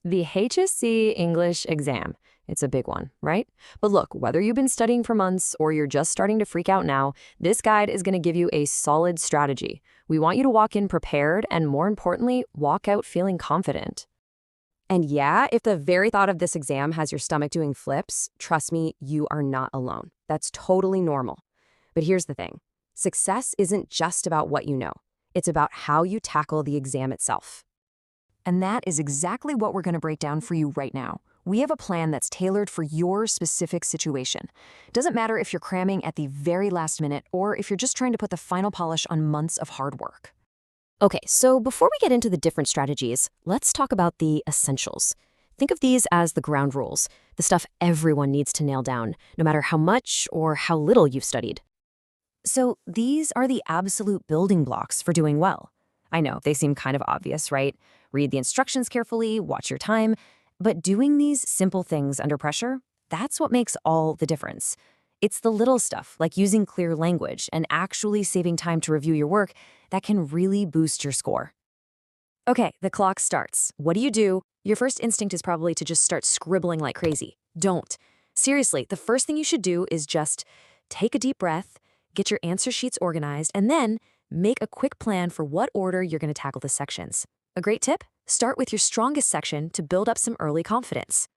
The HSC English exam. It's a big one, right? But look, whether you've been studying for months or you're just starting to freak out now, this guide is going to give you a solid strategy. We want you to walk in prepared and, more importantly, walk out feeling confident. And yeah, if the very thought of this exam has your stomach doing flips, trust me, you are not alone. That's totally normal. But here's the thing. Success isn't just about what you know. It's about how you tackle the exam itself. And that is exactly what we're going to break down for you right now. We have a plan that's tailored for your specific situation. Doesn't matter if you're cramming at the very last minute or if you're just trying to put the final polish on months of hard work. Okay, so before we get into the different strategies, let's talk about the essentials. Think of these as the ground rules, the stuff everyone needs to nail down, no matter how much or how little you've studied. So these are the absolute building blocks for doing well. I know, they seem kind of obvious, right? Read the instructions carefully, watch your time, but doing these simple things under pressure, that's what makes all the difference. It's the little stuff, like using clear language and actually saving time to review your work, that can really boost your score. Okay, the clock starts. What do? Your first instinct is probably to just start scribbling like crazy. Don't. Seriously, the first thing you should do is just take a deep breath, get your answer sheets organized, and then make a quick plan for what order you're going to tackle the sections. A great tip? Start with your strongest section to build up some early confidence.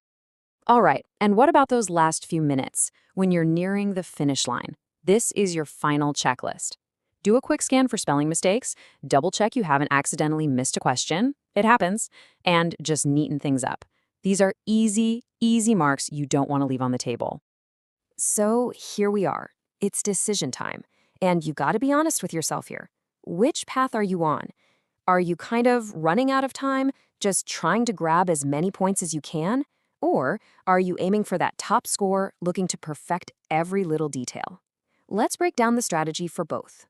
All right, and what about those last few minutes, when you're nearing the finish line? This is your final checklist. Do a quick scan for spelling mistakes, double-check you haven't accidentally missed a question, it happens, and just neaten things up. These are easy marks you don't want to leave on the table. So here we are. It's decision time, and you got to be honest with yourself here. Which path are you on? Are you kind of running out of time, just trying to grab as many points as you can? Or are you aiming for that top score, looking to perfect every little detail? Let's break down the strategy for both.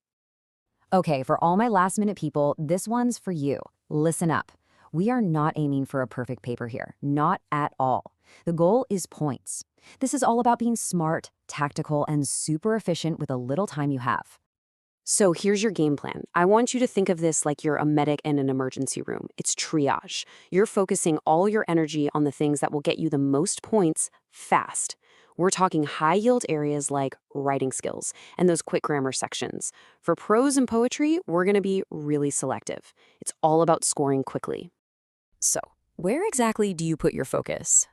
Okay, for all my last-minute people, this one's for you. Listen up. We are not aiming for a perfect paper here, not at all. The goal is points. This is all about being smart, tactical, and super efficient with the little time you have. So here's your game plan. I want you to think of this like you're a medic in an emergency room. It's triage. You're focusing all your energy on the things that will get you the most points fast. We're talking high-yield areas like writing skills and those quick grammar sections. For prose and poetry, we're going to be really selective. It's all about scoring quickly. So, where exactly do you put your focus?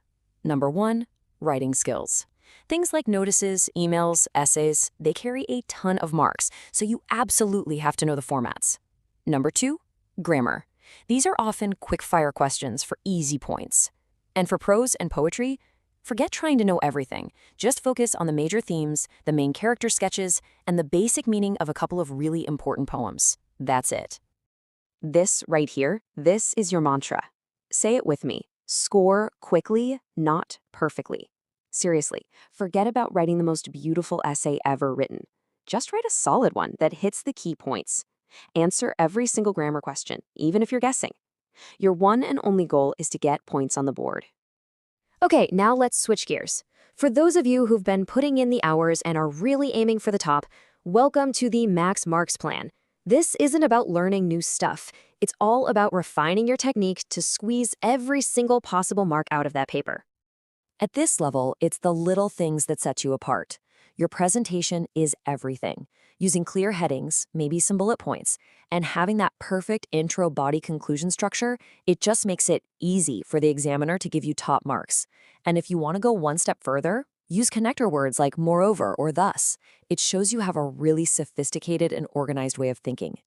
Number 1, writing skills. Things like notices, emails, essays, they carry a ton of marks, so you absolutely have to know the formats. Number 2, grammar. These are often quick-fire questions for easy points. And for prose and poetry, forget trying to know everything. Just focus on the major themes, the main character sketches, and the basic meaning of a couple of really important poems. That's it. This right here, this is your mantra. Say it with me. Score quickly, not perfectly. Seriously, forget about writing the most beautiful essay ever written. Just write a solid one that hits the key points. Answer every single grammar question, even if you're guessing. Your one and only goal is to get points on the board. Okay, now let's switch gears. For those of you who've been putting in the hours and are really aiming for the top, welcome to the Max Marks plan. This isn't about learning new stuff. It's all about refining your technique to squeeze every single possible mark out of that paper. At this level, it's the little things that set you apart. Your presentation is everything. Using clear headings, maybe some bullet points, and having that perfect intro body conclusion structure, it just makes it easy for the examiner to give you top marks. And if you want to go one step further, use connector words like moreover or thus. It shows you have a really sophisticated and organized way of thinking.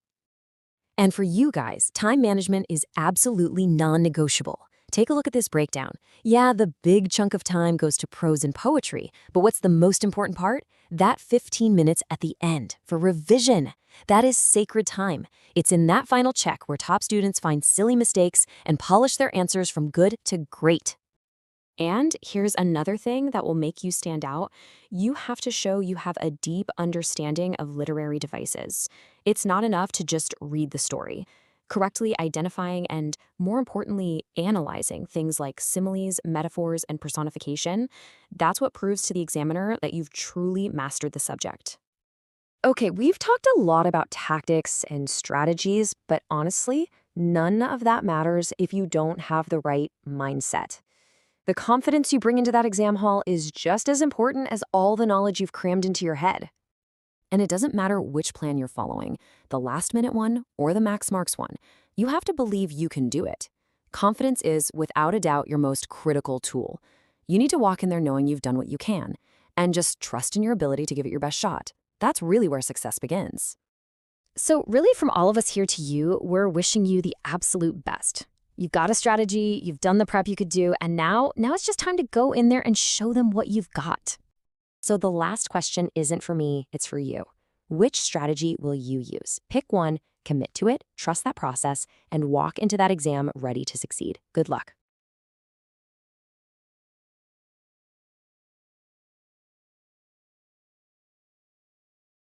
And for you guys, time management is absolutely non-negotiable. Take a look at this breakdown. Yeah, the big chunk of time goes to prose and poetry, but what's the most important part? That 15 minutes at the end for revision. That is sacred time. It's in that final check where top students find silly mistakes and polish their answers from good to great. And here's another thing that will make you stand out. You have to show you have a deep understanding of literary devices. It's not enough to just read the story. Correctly identifying and, more importantly, analyzing things like similes, metaphors, and personification, that's what proves to the examiner that you've truly mastered the subject. Okay, we've talked a lot about tactics and strategies, but honestly, None of that matters if you don't have the right mindset. The confidence you bring into that exam hall is just as important as all the knowledge you've crammed into your head. And it doesn't matter which plan you're following, the last-minute one or the max marks one. You have to believe you can do it. Confidence is, without a doubt, your most critical tool. You need to walk in there knowing you've done what you can, and just trust in your ability to give it your best shot. That's really where success begins. So really, from all of us here to you, we're wishing you the absolute best. You've got a strategy, you've done the prep you could do, and now it's just time to go in there and show them what you've got. So the last question isn't for me, it's for you. Which strategy will you use? Pick one, commit to it, trust that process, and walk into that exam ready to succeed. Good luck.